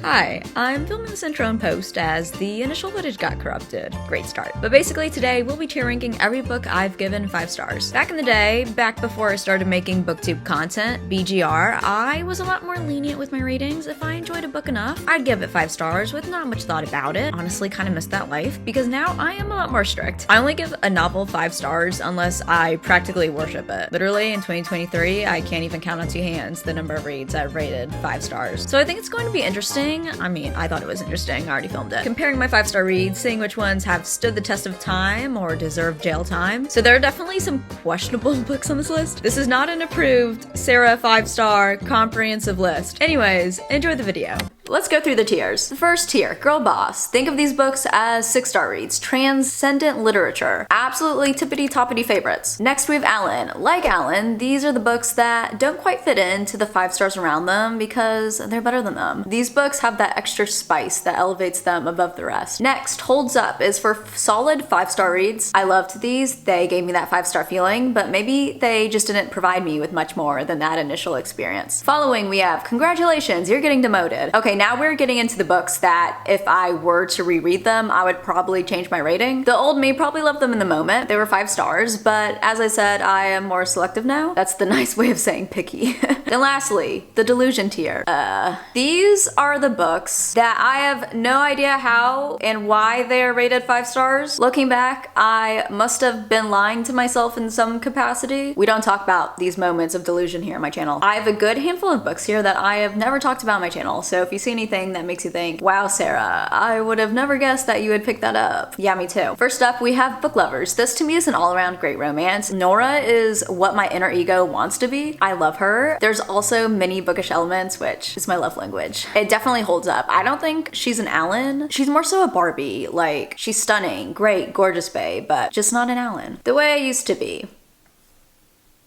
Hi, I'm filming this intro and post as the initial footage got corrupted. Great start. But basically today we'll be tier ranking every book I've given 5 stars. Back in the day, back before I started making booktube content, BGR, I was a lot more lenient with my ratings. If I enjoyed a book enough, I'd give it 5 stars with not much thought about it. Honestly, kind of missed that life because now I am a lot more strict. I only give a novel 5 stars unless I practically worship it. Literally in 2023, I can't even count on 2 hands the number of reads I've rated 5 stars. So I think it's going to be interesting. I mean, I thought it was interesting. I already filmed it. Comparing my 5-star reads, seeing which ones have stood the test of time or deserve jail time. So there are definitely some questionable books on this list. This is not an approved Sara 5-star comprehensive list. Anyways, enjoy the video. Let's go through the tiers. The first tier, Girl Boss. Think of these books as 6-star reads, transcendent literature, absolutely tippity-toppity favorites. Next we have Alan. Like Alan, these are the books that don't quite fit into the 5 stars around them because they're better than them. These books have that extra spice that elevates them above the rest. Next, Holds Up is for solid 5-star reads. I loved these. They gave me that 5-star feeling, but maybe they just didn't provide me with much more than that initial experience. Following, we have Congratulations, You're Getting Demoted. Okay, now we're getting into the books that if I were to reread them, I would probably change my rating. The old me probably loved them in the moment. They were 5 stars, but as I said, I am more selective now. That's the nice way of saying picky. Then lastly, the Delusion tier. These are the books that I have no idea how and why they are rated 5 stars. Looking back, I must have been lying to myself in some capacity. We don't talk about these moments of delusion here on my channel. I have a good handful of books here that I have never talked about on my channel, so if you see anything that makes you think, wow, Sara, I would have never guessed that you would pick that up. Yeah, me too. First up, we have Book Lovers. This to me is an all-around great romance. Nora is what my inner ego wants to be. I love her. There's also many bookish elements, which is my love language. It definitely holds up. I don't think she's an Alan. She's more so a Barbie. Like, she's stunning, great, gorgeous babe, but just not an Alan. The way I used to be.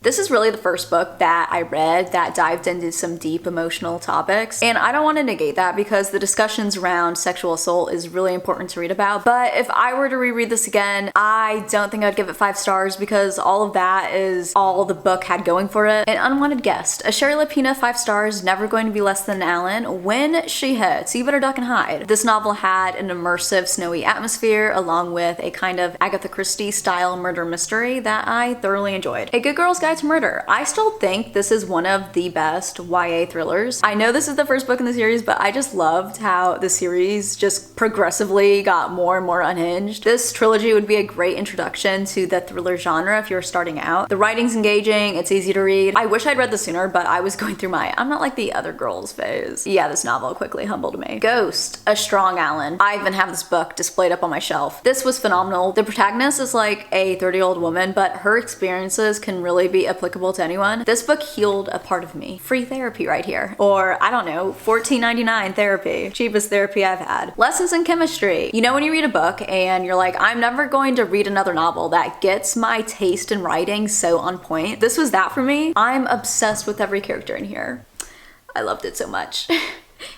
This is really the first book that I read that dived into some deep emotional topics, and I don't want to negate that because the discussions around sexual assault is really important to read about, but if I were to reread this again, I don't think I'd give it 5 stars because all of that is all the book had going for it. An unwanted guest. A Sherry Lapina 5 stars, never going to be less than Alan. When she hits, you better duck and hide. This novel had an immersive snowy atmosphere along with a kind of Agatha Christie style murder mystery that I thoroughly enjoyed. A Good Girl's Guide to Murder. I still think this is one of the best YA thrillers. I know this is the first book in the series, but I just loved how the series just progressively got more and more unhinged. This trilogy would be a great introduction to the thriller genre if you're starting out. The writing's engaging, it's easy to read. I wish I'd read this sooner, but I was going through my I'm not like the other girls phase. Yeah, this novel quickly humbled me. Ghost, A Strong Alan. I even have this book displayed up on my shelf. This was phenomenal. The protagonist is like a 30-year-old woman, but her experiences can really be applicable to anyone. This book healed a part of me. Free therapy right here. Or, I don't know, $14.99 therapy. Cheapest therapy I've had. Lessons in Chemistry. You know when you read a book and you're like, I'm never going to read another novel that gets my taste in writing so on point. This was that for me. I'm obsessed with every character in here. I loved it so much.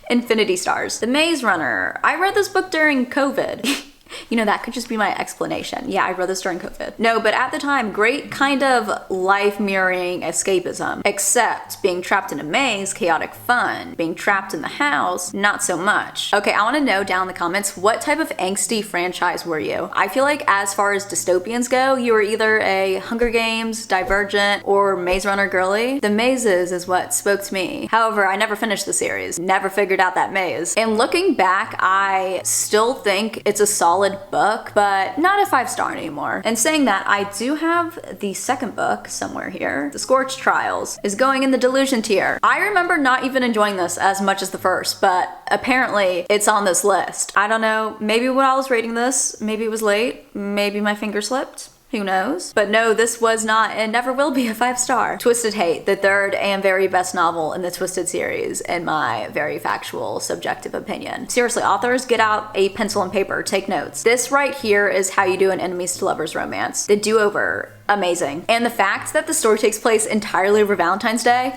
Infinity Stars. The Maze Runner. I read this book during COVID. You know, that could just be my explanation. Yeah, I read this during COVID. No, but at the time, great kind of life mirroring escapism. Except being trapped in a maze, chaotic fun. Being trapped in the house, not so much. Okay, I want to know down in the comments, what type of angsty franchise were you? I feel like as far as dystopians go, you were either a Hunger Games, Divergent, or Maze Runner girly. The mazes is what spoke to me. However, I never finished the series. Never figured out that maze. And looking back, I still think it's a solid book, but not a 5-star anymore. And saying that, I do have the second book somewhere here. The Scorched Trials is going in the Delusion tier. I remember not even enjoying this as much as the first, but apparently it's on this list. I don't know, maybe when I was rating this, maybe it was late, maybe my finger slipped. Who knows? But no, this was not and never will be a 5-star. Twisted Hate, the third and very best novel in the Twisted series, in my very factual, subjective opinion. Seriously, authors, get out a pencil and paper, take notes. This right here is how you do an enemies to lovers romance. The do-over, amazing. And the fact that the story takes place entirely over Valentine's Day,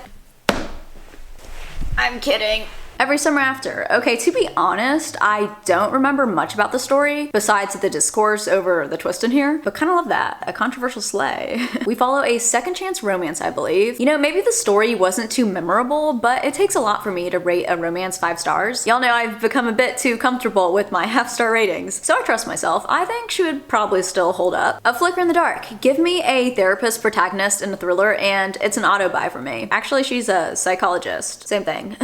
I'm kidding. Every Summer After. Okay, to be honest, I don't remember much about the story besides the discourse over the twist in here, but kind of love that. A controversial sleigh. We follow a second chance romance, I believe. You know, maybe the story wasn't too memorable, but it takes a lot for me to rate a romance 5 stars. Y'all know I've become a bit too comfortable with my half-star ratings, so I trust myself. I think she would probably still hold up. A Flicker in the Dark. Give me a therapist protagonist in a thriller and it's an auto buy for me. Actually, she's a psychologist. Same thing.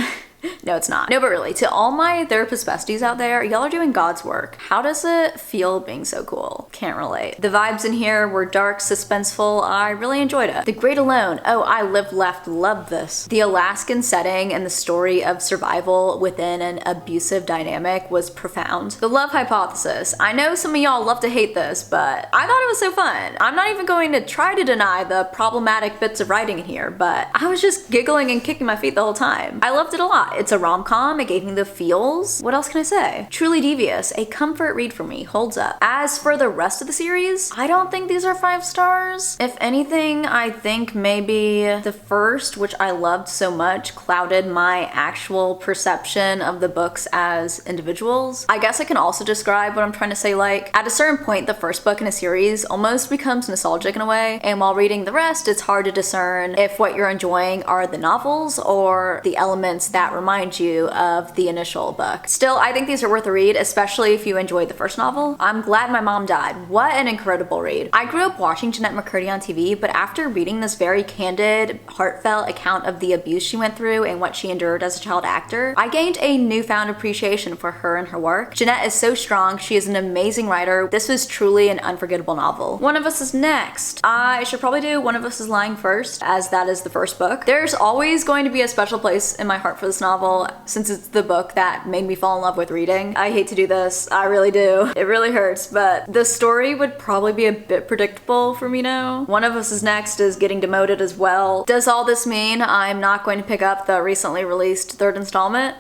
No, it's not. No, but really, to all my therapist besties out there, y'all are doing God's work. How does it feel being so cool? Can't relate. The vibes in here were dark, suspenseful. I really enjoyed it. The Great Alone. Oh, I lived, left, loved this. The Alaskan setting and the story of survival within an abusive dynamic was profound. The Love Hypothesis. I know some of y'all love to hate this, but I thought it was so fun. I'm not even going to try to deny the problematic bits of writing in here, but I was just giggling and kicking my feet the whole time. I loved it a lot. It's a rom-com, it gave me the feels. What else can I say? Truly Devious, a comfort read for me, holds up. As for the rest of the series, I don't think these are 5 stars. If anything, I think maybe the first, which I loved so much, clouded my actual perception of the books as individuals. I guess I can also describe what I'm trying to say, like, at a certain point, the first book in a series almost becomes nostalgic in a way, and while reading the rest, it's hard to discern if what you're enjoying are the novels or the elements that remind you of the initial book. Still, I think these are worth a read, especially if you enjoyed the first novel. I'm glad my mom died. What an incredible read. I grew up watching Jeanette McCurdy on TV, but after reading this very candid, heartfelt account of the abuse she went through and what she endured as a child actor, I gained a newfound appreciation for her and her work. Jeanette is so strong. She is an amazing writer. This was truly an unforgettable novel. One of Us is next. I should probably do One of Us is Lying first, as that is the first book. There's always going to be a special place in my heart for this novel, since it's the book that made me fall in love with reading. I hate to do this, I really do. It really hurts, but the story would probably be a bit predictable for me now. One of Us is Next is getting demoted as well. Does all this mean I'm not going to pick up the recently released 3rd installment?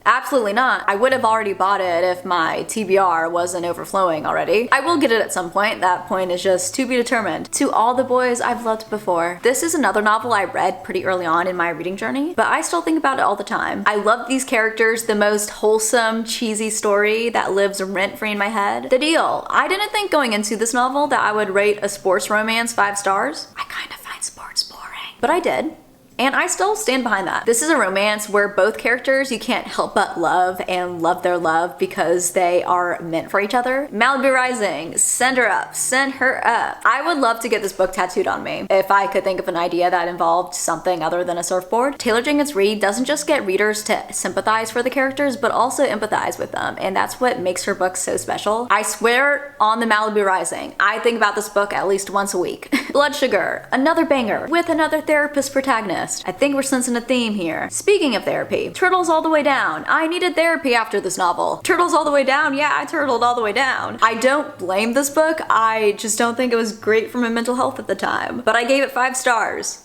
Absolutely not. I would have already bought it if my TBR wasn't overflowing already. I will get it at some point. That point is just to be determined. To All the Boys I've Loved Before. This is another novel I read pretty early on in my reading journey, but I still think about it all the time. I love these characters, the most wholesome, cheesy story that lives rent-free in my head. The Deal. I didn't think going into this novel that I would rate a sports romance 5 stars. I kind of find sports boring, but I did. And I still stand behind that. This is a romance where both characters you can't help but love and love their love because they are meant for each other. Malibu Rising, send her up, send her up. I would love to get this book tattooed on me if I could think of an idea that involved something other than a surfboard. Taylor Jenkins Reid doesn't just get readers to sympathize for the characters, but also empathize with them, and that's what makes her book so special. I swear on the Malibu Rising, I think about this book at least once a week. Blood Sugar, another banger with another therapist protagonist. I think we're sensing a theme here. Speaking of therapy, Turtles All the Way Down. I needed therapy after this novel. Turtles All the Way Down? Yeah, I turtled all the way down. I don't blame this book. I just don't think it was great for my mental health at the time. But I gave it 5 stars.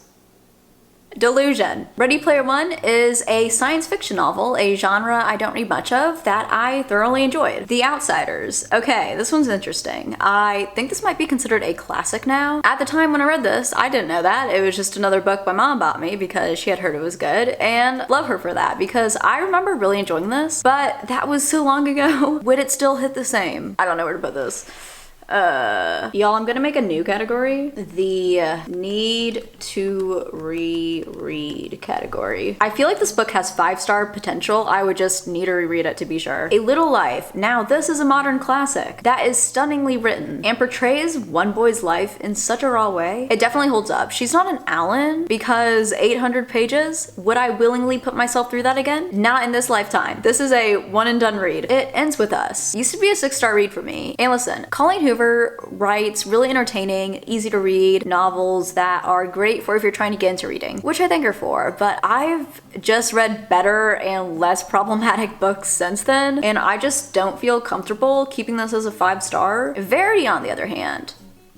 Delusion. Ready Player One is a science fiction novel, a genre I don't read much of, that I thoroughly enjoyed. The Outsiders. Okay, this one's interesting. I think this might be considered a classic now. At the time when I read this, I didn't know that. It was just another book my mom bought me because she had heard it was good, and love her for that because I remember really enjoying this, but that was so long ago. Would it still hit the same? I don't know where to put this. Y'all, I'm gonna make a new category. The need to reread category. I feel like this book has 5-star potential. I would just need to reread it to be sure. A Little Life. Now, this is a modern classic that is stunningly written and portrays one boy's life in such a raw way. It definitely holds up. She's not an Allen because 800 pages. Would I willingly put myself through that again? Not in this lifetime. This is a one and done read. It ends with us. Used to be a 6-star read for me. And listen, Colleen Hoover writes really entertaining, easy to read novels that are great for if you're trying to get into reading, which I thank her for, but I've just read better and less problematic books since then, and I just don't feel comfortable keeping this as a 5-star. Verity, on the other hand,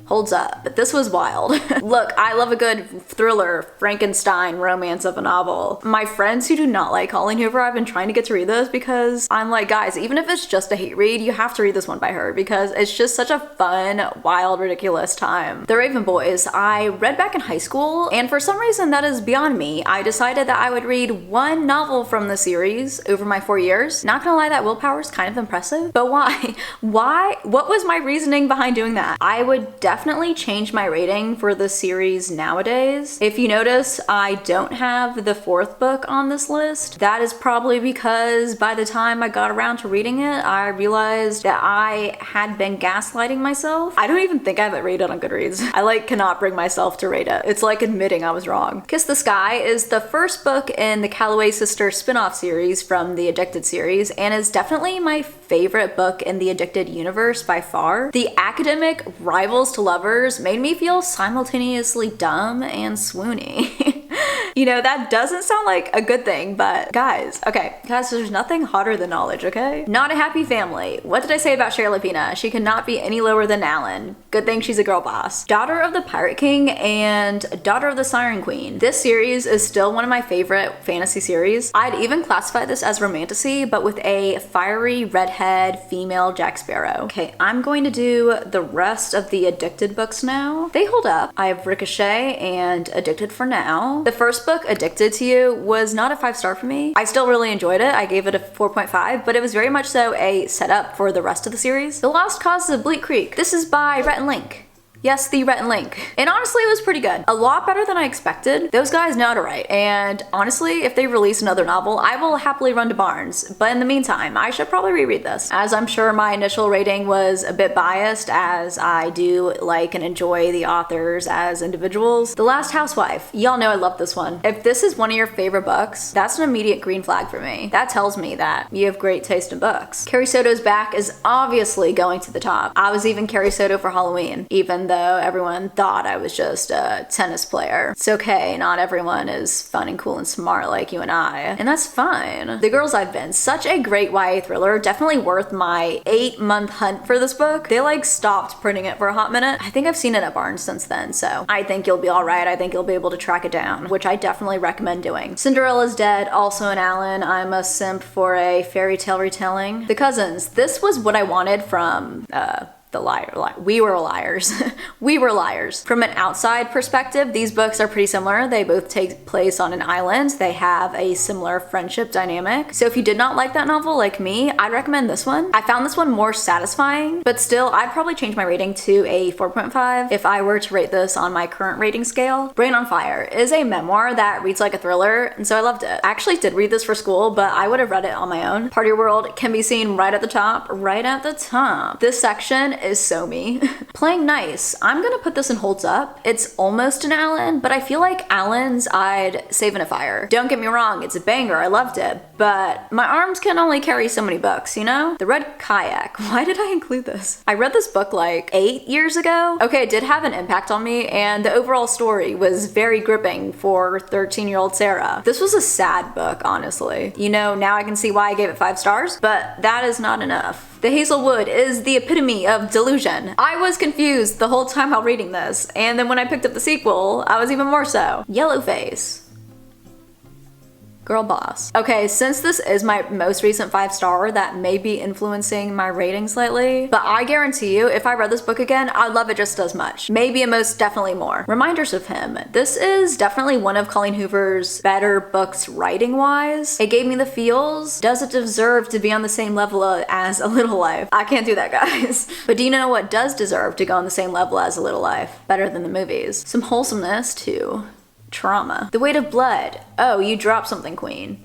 holds up, but this was wild. Look, I love a good thriller, Frankenstein romance of a novel. My friends who do not like Colleen Hoover, I've been trying to get to read this because I'm like, guys, even if it's just a hate read, you have to read this one by her because it's just such a fun, wild, ridiculous time. The Raven Boys, I read back in high school, and for some reason that is beyond me. I decided that I would read one novel from the series over my 4 years. Not gonna lie, that willpower is kind of impressive, but why? Why? What was my reasoning behind doing that? I would definitely change my rating for the series nowadays. If you notice, I don't have the 4th book on this list. That is probably because by the time I got around to reading it, I realized that I had been gaslighting myself. I don't even think I have it rated on Goodreads. I cannot bring myself to rate it. It's like admitting I was wrong. Kiss the Sky is the first book in the Calloway Sisters spin-off series from the Addicted series and is definitely my favorite book in the Addicted universe by far. The academic rivals to lovers made me feel simultaneously dumb and swoony. You know, that doesn't sound like a good thing, but guys, there's nothing hotter than knowledge, okay? Not a Happy Family. What did I say about Shayla Pina? She cannot be any lower than Alan. Good thing she's a girl boss. Daughter of the Pirate King and Daughter of the Siren Queen. This series is still one of my favorite fantasy series. I'd even classify this as romantasy, but with a fiery redhead female Jack Sparrow. Okay, I'm going to do the rest of the Addicted books now. They hold up. I have Ricochet and Addicted for Now. The first book, Addicted to You, was not a 5-star for me. I still really enjoyed it. I gave it a 4.5, but it was very much so a setup for the rest of the series. The Lost Causes of Bleak Creek. This is by Rhett and Link. Yes, the Rhett and Link. And honestly, it was pretty good. A lot better than I expected. Those guys know how to write. And honestly, if they release another novel, I will happily run to Barnes. But in the meantime, I should probably reread this. As I'm sure my initial rating was a bit biased, as I do like and enjoy the authors as individuals. The Last Housewife. Y'all know I love this one. If this is one of your favorite books, that's an immediate green flag for me. That tells me that you have great taste in books. Carrie Soto's Back is obviously going to the top. I was even Carrie Soto for Halloween, even though everyone thought I was just a tennis player. It's okay, not everyone is fun and cool and smart like you and I, and that's fine. The Girls I've Been, such a great YA thriller, definitely worth my 8-month hunt for this book. They stopped printing it for a hot minute. I think I've seen it at Barnes since then, so I think you'll be alright. I think you'll be able to track it down, which I definitely recommend doing. Cinderella's Dead, also an Alan. I'm a simp for a fairy tale retelling. The Cousins, this was what I wanted from We Were Liars. We Were Liars. From an outside perspective, these books are pretty similar. They both take place on an island. They have a similar friendship dynamic. So if you did not like that novel like me, I'd recommend this one. I found this one more satisfying, but still, I'd probably change my rating to a 4.5 if I were to rate this on my current rating scale. Brain on Fire is a memoir that reads like a thriller, and so I loved it. I actually did read this for school, but I would have read it on my own. Party World can be seen right at the top, This section is so me. Playing Nice. I'm gonna put this in holds up. It's almost an Alan, but I feel like Alan's I'd save in a fire. Don't get me wrong, it's a banger. I loved it, but my arms can only carry so many books, you know? The Red Kayak. Why did I include this? I read this book 8 years ago. Okay, it did have an impact on me, and the overall story was very gripping for 13-year-old Sara. This was a sad book, honestly. You know, now I can see why I gave it 5 stars, but that is not enough. The Hazelwood is the epitome of delusion. I was confused the whole time while reading this, and then when I picked up the sequel, I was even more so. Yellowface. Girl boss. Okay, since this is my most recent 5-star, that may be influencing my rating slightly, but I guarantee you, if I read this book again, I'd love it just as much. Maybe and most definitely more. Reminders of Him. This is definitely one of Colleen Hoover's better books writing-wise. It gave me the feels. Does it deserve to be on the same level as A Little Life? I can't do that, guys. But do you know what does deserve to go on the same level as A Little Life? Better than the movies. Some wholesomeness, too. Trauma. The Weight of Blood. Oh, you dropped something, Queen.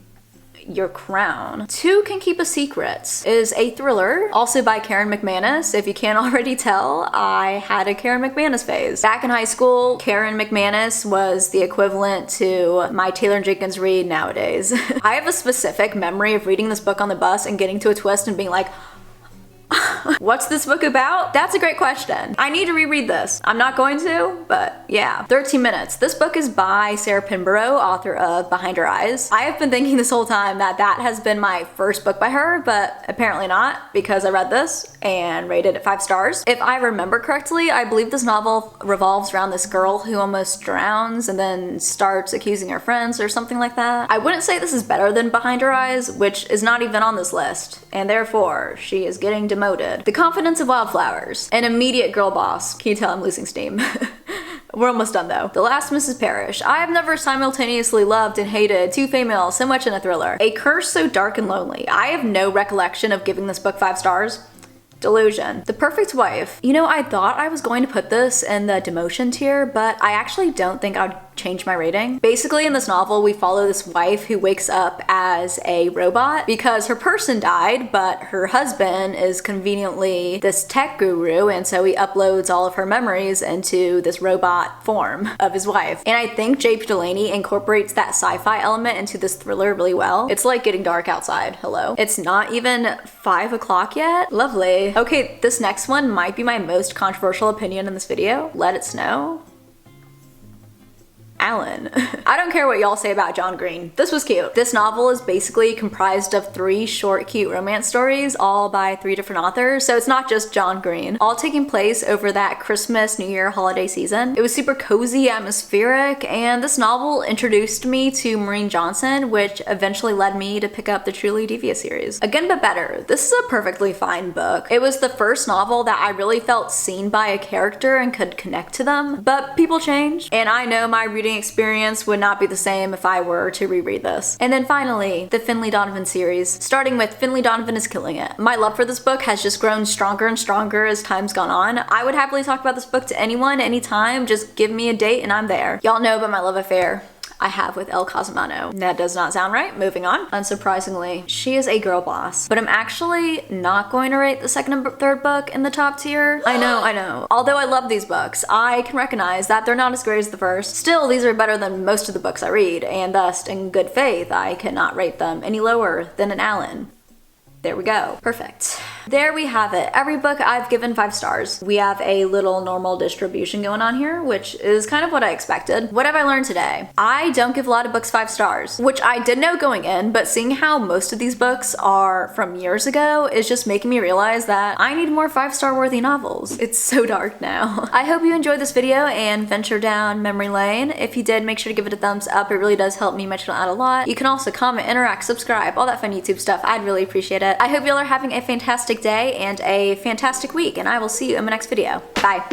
Your Crown. Two Can Keep a Secret is a thriller, also by Karen McManus. If you can't already tell, I had a Karen McManus phase. Back in high school, Karen McManus was the equivalent to my Taylor Jenkins Reid nowadays. I have a specific memory of reading this book on the bus and getting to a twist and being like, What's this book about? That's a great question. I need to reread this. I'm not going to, but yeah. 13 minutes. This book is by Sara, author of Behind Her Eyes. I have been thinking this whole time that that has been my first book by her, but apparently not, because I read this and rated it 5 stars. If I remember correctly, I believe this novel revolves around this girl who almost drowns and then starts accusing her friends or something like that. I wouldn't say this is better than Behind Her Eyes, which is not even on this list, and therefore she is getting demoted. The Confidence of Wildflowers. An immediate girl boss. Can you tell I'm losing steam? We're almost done though. The Last Mrs. Parrish. I have never simultaneously loved and hated two females so much in a thriller. A curse so dark and lonely. I have no recollection of giving this book 5 stars. Delusion. The Perfect Wife. You know, I thought I was going to put this in the demotion tier, but I actually don't think I'd change my rating. Basically, in this novel, we follow this wife who wakes up as a robot because her person died, but her husband is conveniently this tech guru, and so he uploads all of her memories into this robot form of his wife. And I think J.P. Delaney incorporates that sci-fi element into this thriller really well. It's like getting dark outside. Hello. It's not even 5 o'clock yet. Lovely. Okay, this next one might be my most controversial opinion in this video. Let it snow. Alan. I don't care what y'all say about John Green. This was cute. This novel is basically comprised of 3 short, cute romance stories, all by 3 different authors, so it's not just John Green, all taking place over that Christmas, New Year holiday season. It was super cozy, atmospheric, and this novel introduced me to Maureen Johnson, which eventually led me to pick up the Truly Devious series. Again, but better. This is a perfectly fine book. It was the first novel that I really felt seen by a character and could connect to them, but people change, and I know my reading experience would not be the same if I were to reread this. And then finally, the Finlay Donovan series. Starting with Finlay Donovan is killing it. My love for this book has just grown stronger and stronger as time's gone on. I would happily talk about this book to anyone, anytime. Just give me a date and I'm there. Y'all know about my love affair I have with El Casamano. That does not sound right. Moving on. Unsurprisingly, she is a girl boss, but I'm actually not going to rate the second and third book in the top tier. I know. Although I love these books, I can recognize that they're not as great as the first. Still, these are better than most of the books I read, and thus, in good faith, I cannot rate them any lower than an Alan. There we go. Perfect. There we have it. Every book I've given 5 stars. We have a little normal distribution going on here, which is kind of what I expected. What have I learned today? I don't give a lot of books 5 stars, which I did know going in, but seeing how most of these books are from years ago is just making me realize that I need more 5-star worthy novels. It's so dark now. I hope you enjoyed this video and venture down memory lane. If you did, make sure to give it a thumbs up. It really does help me my channel out a lot. You can also comment, interact, subscribe, all that fun YouTube stuff. I'd really appreciate it. I hope y'all are having a fantastic day and a fantastic week, and I will see you in my next video. Bye.